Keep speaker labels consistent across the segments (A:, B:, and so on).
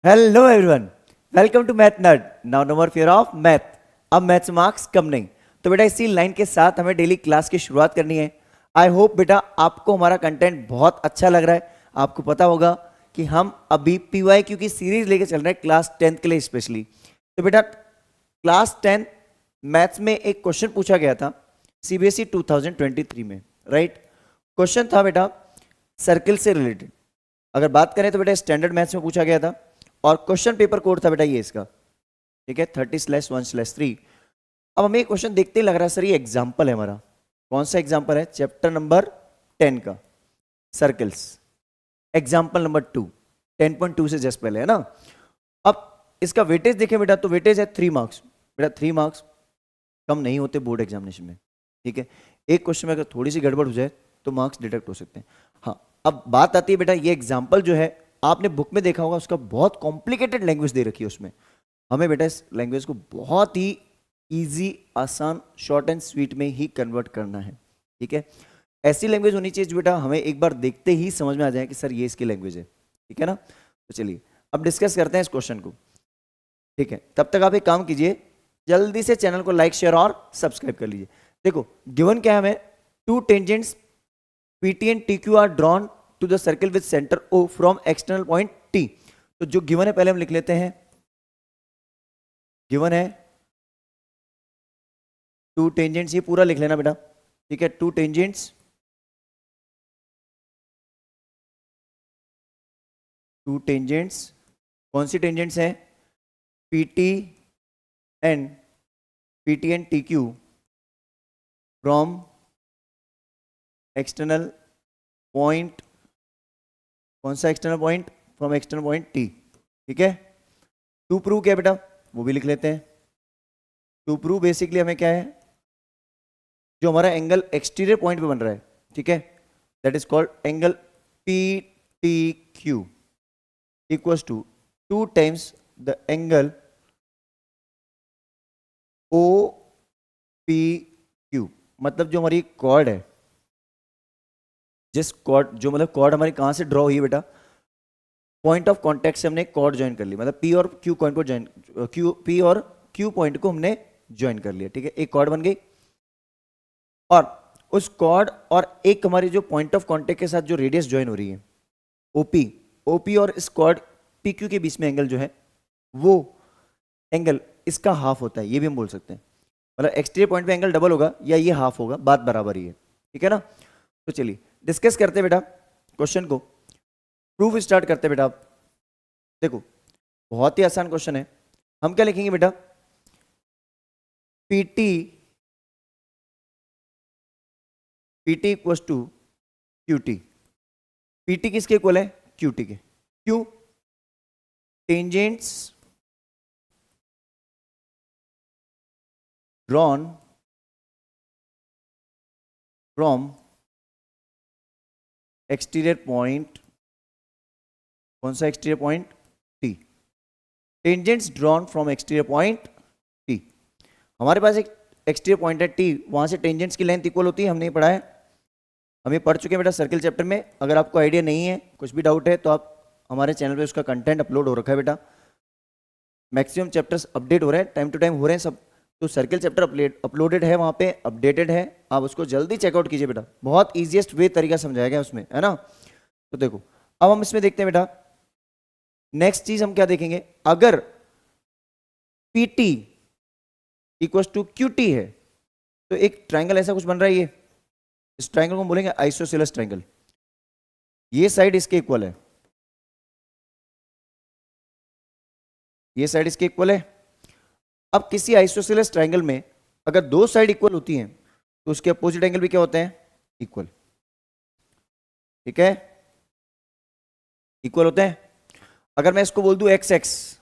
A: Hello everyone, welcome to math nerd. Now no more fear of math. अब maths marks कम नहीं। तो बेटा इसी लाइन के साथ हमें डेली क्लास की शुरुआत करनी है। आई होप बेटा आपको हमारा कंटेंट बहुत अच्छा लग रहा है। आपको पता होगा कि हम अभी पीवाईक्यू की सीरीज लेके चल रहे हैं क्लास 10th के लिए स्पेशली। तो बेटा क्लास 10 मैथ्स में एक क्वेश्चन पूछा गया था सीबीएसई 2023 में, राइट। क्वेश्चन था बेटा सर्किल से रिलेटेड। अगर बात करें तो बेटा स्टैंडर्ड मैथ्स में पूछा गया था और क्वेश्चन पेपर कोड था बेटा ये इसका, ठीक है, 30/1/3। अब हमें क्वेश्चन देखते ही लग रहा है सर ये एग्जाम्पल है हमारा। कौन सा एग्जाम्पल है? चैप्टर नंबर 10 का सर्कल्स, एग्जाम्पल नंबर 2, 10.2 से जस्ट पहले है ना। अब इसका वेटेज देखें बेटा तो वेटेज है 3 मार्क्स। बेटा 3 मार्क्स कम नहीं होते बोर्ड एग्जामिनेशन में, ठीक है। एक क्वेश्चन में अगर थोड़ी सी गड़बड़ हो जाए तो मार्क्स डिडक्ट हो सकते हैं। हाँ, अब बात आती है बेटा ये एग्जाम्पल जो है आपने बुक में देखा होगा, उसका बहुत कॉम्प्लिकेटेड लैंग्वेज दे रखी है उसमें। हमें बेटा इस लैंग्वेज को बहुत ही इजी, आसान, शॉर्ट एंड स्वीट में ही कन्वर्ट करना है, ठीक है। ऐसी लैंग्वेज होनी चाहिए जो बेटा हमें एक बार देखते ही समझ में आ जाए कि सर ये इसकी लैंग्वेज है, ठीक है ना। तो चलिए अब डिस्कस करते हैं इस क्वेश्चन को, ठीक है। तब तक आप एक काम कीजिए, जल्दी से चैनल को लाइक शेयर और सब्सक्राइब कर लीजिए। देखो गिवन क्या है हमें, to tangents PT and TQ are drawn to the circle with center O from external point T। तो जो गिवन है पहले हम लिख लेते हैं। गिवन है टू टेंजेंट्स, ये पूरा लिख लेना बेटा, ठीक है। टू टेंजेंट्स, टू टेंजेंट्स, कौन सी टेंजेंट्स हैं? PT and TQ from external point, कौन सा external point? From external point T, ठीक है। टू प्रूव क्या बेटा, वो भी लिख लेते हैं। टू प्रूव बेसिकली हमें क्या है, जो हमारा एंगल एक्सटीरियर पॉइंट पे बन रहा है, ठीक है, that is called angle PTQ equals to 2 times the angle OPQ। मतलब जो हमारी कॉर्ड है, जिस कॉर्ड, जो मतलब कॉर्ड हमारी कहां से ड्रॉ हुई है बेटा, पॉइंट ऑफ कॉन्टेक्ट से हमने कॉर्ड ज्वाइन कर ली, मतलब P और Q पॉइंट को ज्वाइन, P और Q पॉइंट को हमने ज्वाइन कर लिया, ठीक है। एक कॉर्ड बन गई और उस कॉर्ड और एक हमारी जो पॉइंट ऑफ कांटेक्ट के साथ जो रेडियस ज्वाइन हो रही है ओपी, ओपी और इस कॉर्ड PQ के बीच में एंगल जो है वो एंगल इसका हाफ होता है, ये भी हम बोल सकते हैं। मतलब एक्सटीरियर पॉइंट पे एंगल डबल होगा या ये हाफ होगा, बात बराबर ही है, ठीक है ना। तो चलिए डिस्कस करते हैं बेटा क्वेश्चन को, प्रूफ स्टार्ट करते हैं बेटा। आप देखो बहुत ही आसान क्वेश्चन है। हम क्या लिखेंगे बेटा, PT, PT equals to QT। PT किसके इक्वल है? QT के। क्यों? Tangents drawn from exterior point, कौन सा exterior point? T। Tangents drawn from exterior point T। हमारे पास एक एक्सटीरियर पॉइंट है T, वहां से टेंजेंट्स की लेंथ इक्वल होती है, हमने पढ़ा है, हम ये पढ़ चुके हैं बेटा सर्किल चैप्टर में। अगर आपको आइडिया नहीं है, कुछ भी डाउट है, तो आप हमारे चैनल पे उसका कंटेंट अपलोड हो रखा है बेटा। मैक्सिमम चैप्टर्स अपडेट हो रहे हैं, टाइम टू टाइम हो रहे हैं सब। तो सर्किल चैप्टर अपलोडेड है वहाँ पे, अपडेटेड है, आप उसको जल्दी चेकआउट कीजिए बेटा। बहुत ईजिएस्ट वे तरीका समझाया गया उसमें, है ना। तो देखो अब हम इसमें देखते हैं बेटा, नेक्स्ट चीज हम क्या देखेंगे, अगर PT इक्वल टू QT है तो एक ट्राइंगल ऐसा कुछ बन रहा है, ये इस ट्राइंगल को हम बोलेंगे आइसोसेलेस ट्राइंगल। ये साइड इसके इक्वल है, ये साइड इसके इक्वल है। अब किसी आइसोसेलेस ट्राइंगल में अगर दो साइड इक्वल होती हैं तो उसके अपोजिट एंगल भी क्या होते हैं? इक्वल, ठीक है, इक्वल होते हैं। अगर मैं इसको बोल दूं एक्स एक्स,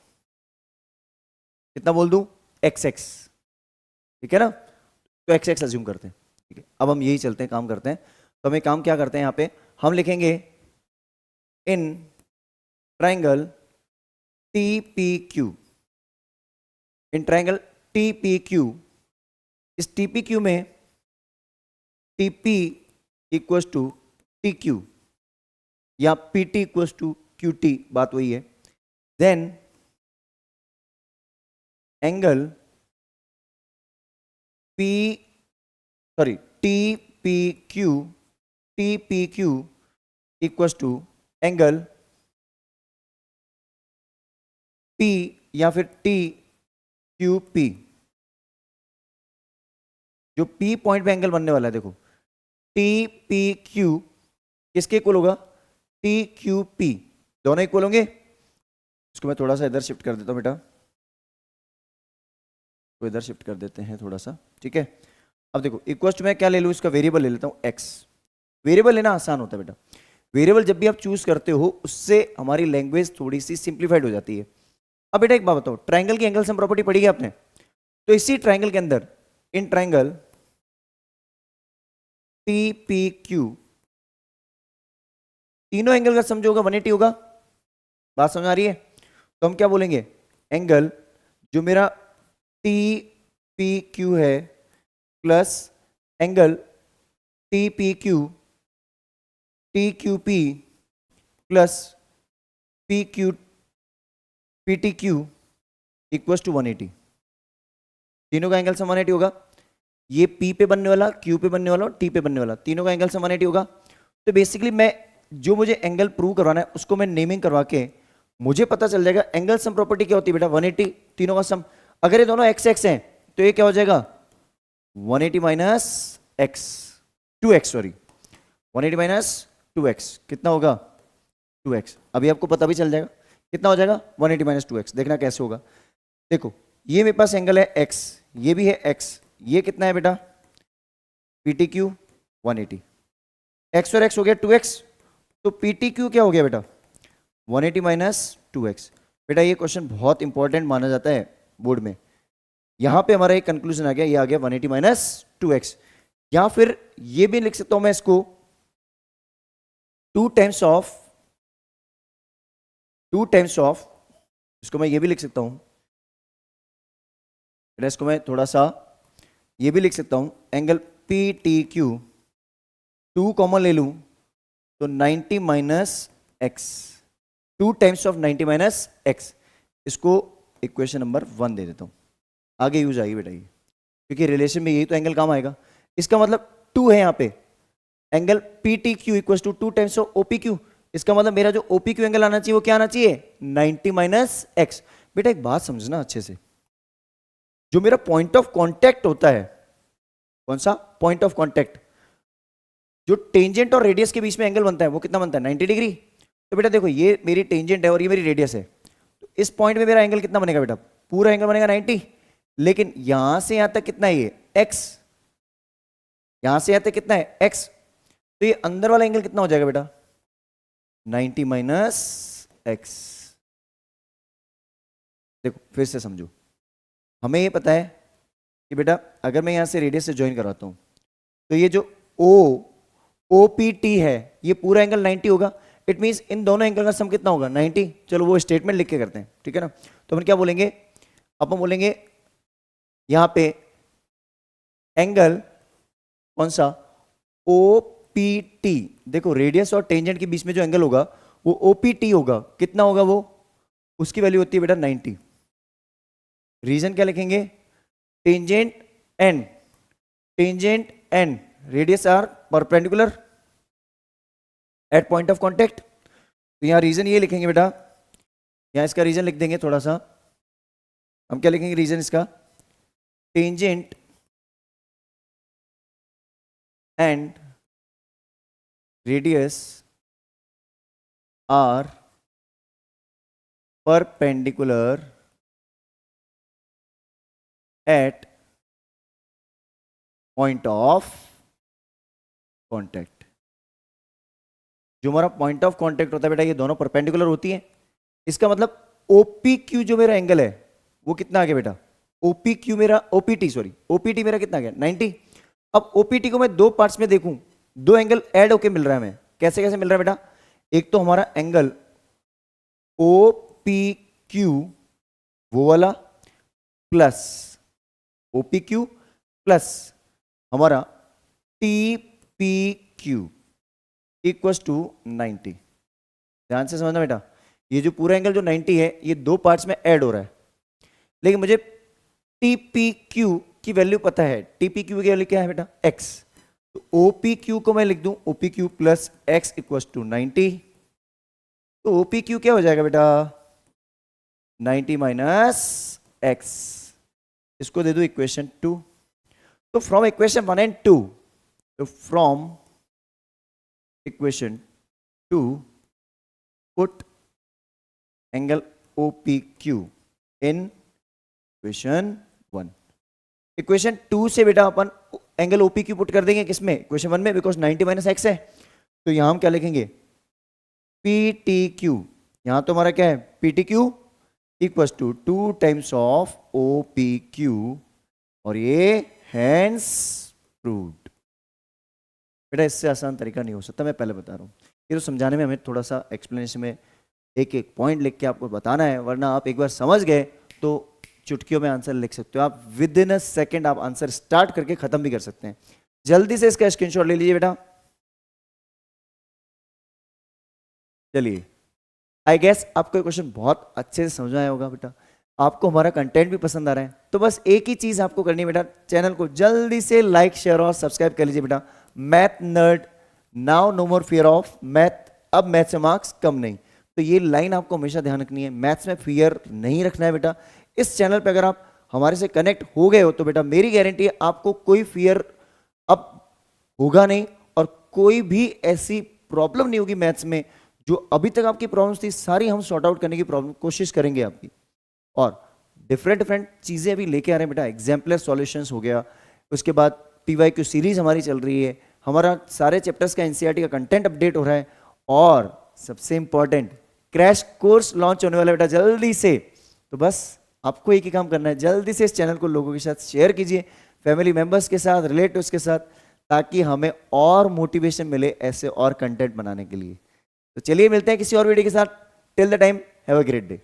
A: कितना बोल दूं? एक्स एक्स, ठीक है ना। तो एक्स एक्स अज्यूम करते हैं, ठीक है। अब हम यही चलते हैं, काम करते हैं। तो हम एक काम क्या करते हैं, यहाँ पे हम लिखेंगे in triangle TPQ, in triangle TPQ, इस TPQ में TP इक्वल्स टू TQ या PT इक्वल्स टू QT, बात वही है। Then angle P sorry T P Q equals to angle P या फिर टी क्यू पी। जो पी पॉइंट पे एंगल बनने वाला है, देखो टी पी क्यू किसके इक्वल होगा? टी क्यू पी, दोनों इक्वल होंगे। इसको मैं थोड़ा सा इधर शिफ्ट कर देता हूं बेटा, तो इधर शिफ्ट कर देते हैं थोड़ा सा, ठीक है। अब देखो इक्वल मैं क्या ले लूँ, इसका वेरिएबल ले लेता हूँ एक्स। वेरिएबल लेना आसान होता है बेटा, वेरिएबल जब भी आप चूज करते हो उससे हमारी लैंग्वेज थोड़ी सी सिंप्लीफाइड हो जाती है। अब बेटा एक बात बताओ, ट्राइंगल की एंगल सम प्रॉपर्टी पढ़ी है आपने? तो इसी ट्राइंगल के अंदर, in triangle T P Q, तीनों एंगल का सम जो होगा 180 होगा। बात समझ आ रही है? तो हम क्या बोलेंगे, एंगल जो मेरा टी पी क्यू है plus angle T P Q T Q P plus P Q P T Q equals to 180। तीनों का एंगल सम 180 होगा। ये P पे बनने वाला, Q पे बनने वाला और T पे बनने वाला, तीनों का एंगल सम 180 होगा। तो बेसिकली मैं जो मुझे एंगल प्रूव करवाना है उसको मैं नेमिंग करवा के मुझे पता चल जाएगा एंगल सम प्रॉपर्टी क्या होती है बेटा, 180 तीनों का सम। अगर ये दोनों x x हैं तो ये क्या हो जाएगा 180 minus x 2x, sorry 180 minus 2x कितना होगा 2x। अभी आपको पता भी चल जाएगा कितना हो जाएगा 180 माइनस 2x। देखना कैसे होगा, देखो ये मेरे पास एंगल है x, ये भी है x, ये कितना है बेटा पी टी क्यू 180, x और x हो गया 2x, तो पी टी क्यू क्या हो गया बेटा 180 माइनस 2x। बेटा ये क्वेश्चन बहुत इंपॉर्टेंट माना जाता है बोर्ड में। यहां पे हमारा एक कंक्लूजन आ गया, ये आ गया 180 माइनस 2x। या फिर ये भी लिख सकता हूं मैं इसको 2 टाइम्स ऑफ, इसको मैं ये भी लिख सकता हूं बेटा, इसको मैं थोड़ा सा ये भी लिख सकता हूं, angle P T Q 2 common ले लूं तो 90 minus x, 2 times of 90 minus x. इसको इक्वेशन नंबर 1 दे देता हूं, आगे यूज आएगी बेटा ये, क्योंकि रिलेशन में यही तो एंगल काम आएगा। इसका मतलब 2 है यहाँ पे, angle P T Q equal to 2 times of O P. Q मतलब मेरा जो ओपी क्यू एंगल आना चाहिए वो क्या आना चाहिए 90 माइनस एक्स। बेटा एक बात समझना अच्छे से, जो मेरा पॉइंट ऑफ कांटेक्ट होता है, कौन सा पॉइंट ऑफ कांटेक्ट, जो टेंजेंट और रेडियस के बीच में एंगल बनता है वो कितना बनता है 90 डिग्री। तो बेटा देखो ये मेरी टेंजेंट है और ये मेरी रेडियस है, तो इस पॉइंट में मेरा एंगल कितना बनेगा बेटा, पूरा एंगल बनेगा 90। लेकिन यहां से यहां तक कितना है ये x, यहां से यहां तक कितना है x, तो ये अंदर वाला एंगल कितना हो जाएगा बेटा 90 माइनस एक्स। देखो फिर से समझो, हमें ये पता है कि बेटा अगर मैं यहां से रेडियस से ज्वाइन कराता हूं तो ये जो ओ पी टी है ये पूरा एंगल 90 होगा। इट मींस इन दोनों एंगल का सम कितना होगा 90। चलो वो स्टेटमेंट लिख के करते हैं, ठीक है ना। तो अपन क्या बोलेंगे, अपन बोलेंगे यहां पे एंगल कौन सा ओ पी टी, देखो रेडियस और टेंजेंट के बीच में जो एंगल होगा वो ओ पी टी होगा, कितना होगा वो, उसकी वैल्यू होती है बेटा 90। रीजन क्या लिखेंगे, tangent and radius are perpendicular at point of contact. तो यहां रीजन ये लिखेंगे बेटा, यहां इसका रीजन लिख देंगे थोड़ा सा, हम क्या लिखेंगे रीजन इसका, tangent and radius are perpendicular at point of contact. जो हमारा पॉइंट ऑफ कांटेक्ट होता है बेटा ये दोनों परपेंडिकुलर होती है। इसका मतलब ओपी क्यू जो मेरा एंगल है वो कितना आ गया बेटा, ओपी क्यू मेरा ओपीटी मेरा कितना आ गया 90। अब ओपीटी को मैं दो पार्ट्स में देखूं, दो एंगल ऐड होके मिल रहा है हमें, कैसे कैसे मिल रहा है बेटा, एक तो हमारा एंगल ओ पी क्यू वो वाला प्लस ओपी क्यू प्लस हमारा T P Q equals to 90। ध्यान से समझना बेटा, ये जो पूरा एंगल जो 90 है ये दो पार्ट्स में ऐड हो रहा है, लेकिन मुझे TPQ की वैल्यू पता है। TPQ की वैल्यू क्या है बेटा? x। तो OPQ को मैं लिख दूं OPQ plus x equals to 90। तो OPQ क्या हो जाएगा बेटा? 90 माइनस x। इसको दे दो इक्वेशन 2। तो फ्रॉम इक्वेशन 1 एंड 2, तो from equation 2 put angle OPQ in equation 1। Equation 2 से बेटा अपन एंगल OPQ पुट कर देंगे किसमें? इक्वेशन 1 में, बिकॉज 90 माइनस एक्स है। तो यहां हम क्या लिखेंगे? PTQ। यहां तो हमारा क्या है? PTQ equals to 2 times of OPQ, और ये हैंस प्रूव्ड। बेटा इससे आसान तरीका नहीं हो सकता, मैं पहले बता रहा हूं। ये तो समझाने में हमें थोड़ा सा एक्सप्लेनेशन में एक एक पॉइंट लिख के आपको बताना है, वरना आप एक बार समझ गए तो चुटकियों में आंसर लिख सकते हो। आप विद इन अ सेकेंड आप आंसर स्टार्ट करके खत्म भी कर सकते हैं। जल्दी से इसका स्क्रीनशॉट ले लीजिए बेटा। चलिए, आई गेस आपको क्वेश्चन बहुत अच्छे से समझ आया होगा बेटा, आपको हमारा कंटेंट भी पसंद आ रहा है। तो बस एक ही चीज आपको करनी है बेटा, चैनल को जल्दी से लाइक शेयर और सब्सक्राइब कर लीजिए बेटा। Math nerd, now no more fear of math, अब मैथ से मार्क्स कम नहीं। तो ये लाइन आपको हमेशा ध्यान रखनी है, मैथ्स में फियर नहीं रखना है बेटा। इस चैनल पे अगर आप हमारे से कनेक्ट हो गए हो तो बेटा मेरी गारंटी है आपको कोई फियर अब होगा नहीं, और कोई भी ऐसी प्रॉब्लम नहीं होगी मैथ्स में। जो अभी तक आपकी प्रॉब्लम्स थी सारी हम सॉर्ट आउट करने की कोशिश करेंगे आपकी, और डिफरेंट डिफरेंट चीजें अभी लेके आ रहे हैं बेटा। एग्जाम्पलर सॉल्यूशंस हो गया, उसके बाद PYQ सीरीज हमारी चल रही है, हमारा सारे चैप्टर्स का NCERT का कंटेंट अपडेट हो रहा है, और सबसे इंपॉर्टेंट क्रैश कोर्स लॉन्च होने वाला है बेटा जल्दी से। तो बस आपको एक ही काम करना है, जल्दी से इस चैनल को लोगों के साथ शेयर कीजिए, फैमिली मेंबर्स के साथ, रिलेटिव्स के साथ, ताकि हमें और मोटिवेशन मिले ऐसे और कंटेंट बनाने के लिए। तो चलिए मिलते हैं किसी और वीडियो के साथ। Till the time, have a great day.